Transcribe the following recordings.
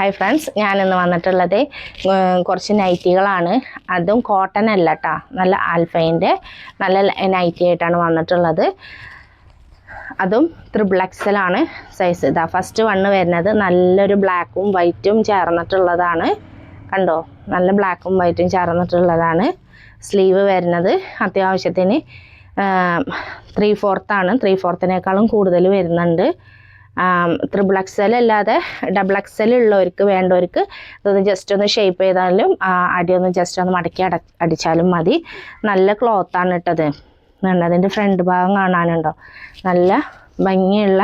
Hi friends, ഞാനിന്ന് വന്നിട്ടുള്ളത് കുറച്ച് നൈറ്റികളാണ്. അതും കോട്ടൺ അല്ല കേട്ടോ, നല്ല ആൽഫൈൻ്റെ നല്ല നൈറ്റി ആയിട്ടാണ് വന്നിട്ടുള്ളത്. അതും XXL ആണ് സൈസ്. ഇതാ ഫസ്റ്റ് വണ്ണ് വരുന്നത് നല്ലൊരു ബ്ലാക്കും വൈറ്റും ചേർന്നിട്ടുള്ളതാണ്. കണ്ടോ, നല്ല ബ്ലാക്കും വൈറ്റും ചേർന്നിട്ടുള്ളതാണ്. സ്ലീവ് വരുന്നത് അത്യാവശ്യത്തിന് 3/4 ആണ്. 3/4 കൂടുതൽ വരുന്നുണ്ട്. XXL അല്ലാതെ XXL ഉള്ളവർക്ക് വേണ്ടവർക്ക് ഇതൊന്ന് ജസ്റ്റ് ഒന്ന് ഷേപ്പ് ചെയ്താലും അടിയൊന്ന് ജസ്റ്റ് ഒന്ന് മടക്കി അടിച്ചാലും മതി. നല്ല ക്ലോത്താണ് ഇട്ടത്. അതിൻ്റെ ഫ്രണ്ട് ഭാഗം കാണാനുണ്ടോ, നല്ല ഭംഗിയുള്ള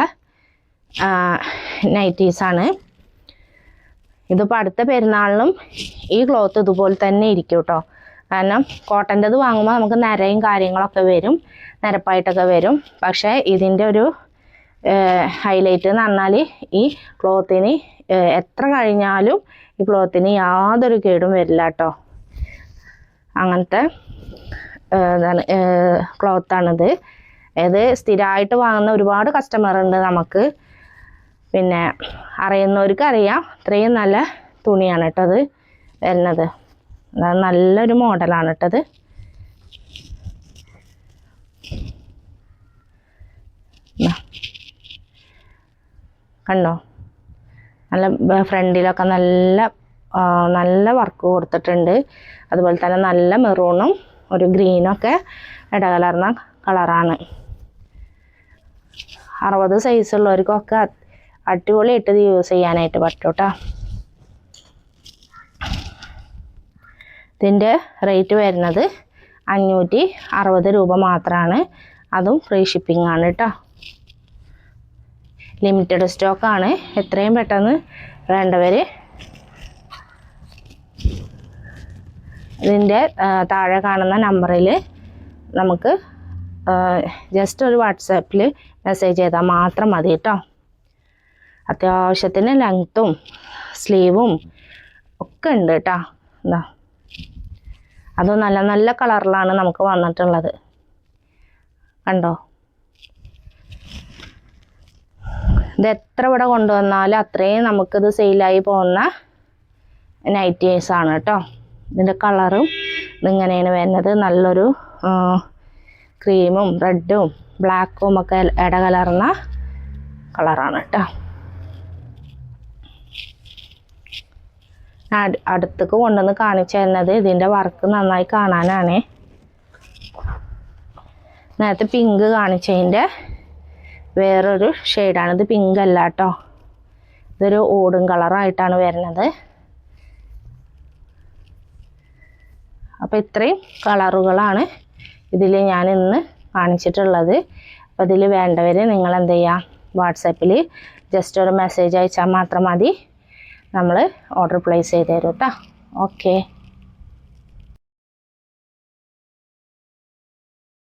നൈറ്റീസാണ്. ഇതിപ്പോൾ അടുത്ത പെരുന്നാളിനും ഈ ക്ലോത്ത് ഇതുപോലെ തന്നെ ഇരിക്കും കേട്ടോ. കാരണം കോട്ടൻ്റെത് വാങ്ങുമ്പോൾ നമുക്ക് നിരയും കാര്യങ്ങളൊക്കെ വരും, നിരപ്പായിട്ടൊക്കെ വരും. പക്ഷേ ഇതിൻ്റെ ഒരു ഹൈലൈറ്റ് എന്ന് പറഞ്ഞാൽ ഈ ക്ലോത്തിന് എത്ര കഴിഞ്ഞാലും ഈ ക്ലോത്തിന് യാതൊരു കേടും വരില്ല കേട്ടോ. അങ്ങനത്തെ ക്ലോത്താണിത്. ഇത് സ്ഥിരമായിട്ട് വാങ്ങുന്ന ഒരുപാട് കസ്റ്റമർ ഉണ്ട് നമുക്ക്. പിന്നെ അറിയുന്നവർക്ക് അറിയാം, ഇത്രയും നല്ല തുണിയാണ് കേട്ടത് വരുന്നത്. നല്ലൊരു മോഡലാണ് കേട്ടത്. കണ്ടോ, നല്ല ഫ്രണ്ടിലൊക്കെ നല്ല വർക്ക് കൊടുത്തിട്ടുണ്ട്. അതുപോലെ തന്നെ നല്ല മെറൂണും ഒരു ഗ്രീനൊക്കെ ഇടകലർന്ന കളറാണ്. 60 സൈസുള്ളവർക്കൊക്കെ അടിപൊളിയായിട്ട് ഇത് യൂസ് ചെയ്യാനായിട്ട് പറ്റും കേട്ടോ. ഇതിൻ്റെ റേറ്റ് വരുന്നത് 560 രൂപ മാത്രമാണ്. അതും ഫ്രീ ഷിപ്പിംഗ് ആണ് കേട്ടോ. ലിമിറ്റഡ് സ്റ്റോക്കാണ്. എത്രയും പെട്ടെന്ന് വേണ്ടവർ ഇതിൻ്റെ താഴെ കാണുന്ന നമ്പറിൽ നമുക്ക് ജസ്റ്റ് ഒരു വാട്സാപ്പിൽ മെസ്സേജ് ചെയ്താൽ മാത്രം മതി കേട്ടോ. അത്യാവശ്യത്തിന് ലെങ്ത്തും സ്ലീവും ഒക്കെ ഉണ്ട് കേട്ടോ. എന്താ, അത് നല്ല നല്ല കളറിലാണ് നമുക്ക് വന്നിട്ടുള്ളത്. കണ്ടോ, ഇത് എത്ര ഇവിടെ കൊണ്ടുവന്നാലും അത്രയും നമുക്കിത് സെയിലായി പോകുന്ന നൈറ്റീസാണ് കേട്ടോ. ഇതിൻ്റെ കളറും ഇതിങ്ങനെയാണ് വരുന്നത്. നല്ലൊരു ക്രീമും റെഡും ബ്ലാക്കും ഒക്കെ ഇടകലർന്ന കളറാണ് കേട്ടോ. അടുത്തേക്ക് കൊണ്ടുവന്ന് കാണിച്ചു തരുന്നത് ഇതിൻ്റെ വർക്ക് നന്നായി കാണാനാണ്. നേരത്തെ പിങ്ക് കാണിച്ചതിൻ്റെ വേറൊരു ഷെയ്ഡാണ്. ഇത് പിങ്ക് അല്ല കേട്ടോ, ഇതൊരു ഓടും കളറായിട്ടാണ് വരുന്നത്. അപ്പോൾ ഇത്രയും കളറുകളാണ് ഇതിൽ ഞാൻ ഇന്ന് കാണിച്ചിട്ടുള്ളത്. അപ്പോൾ ഇതിൽ വേണ്ടവർ നിങ്ങൾ എന്ത് ചെയ്യുക, വാട്സാപ്പിൽ ജസ്റ്റ് ഒരു മെസ്സേജ് അയച്ചാൽ മാത്രം മതി. നമ്മൾ ഓർഡർ പ്ലേസ് ചെയ്ത് തരും കേട്ടോ. ഓക്കെ.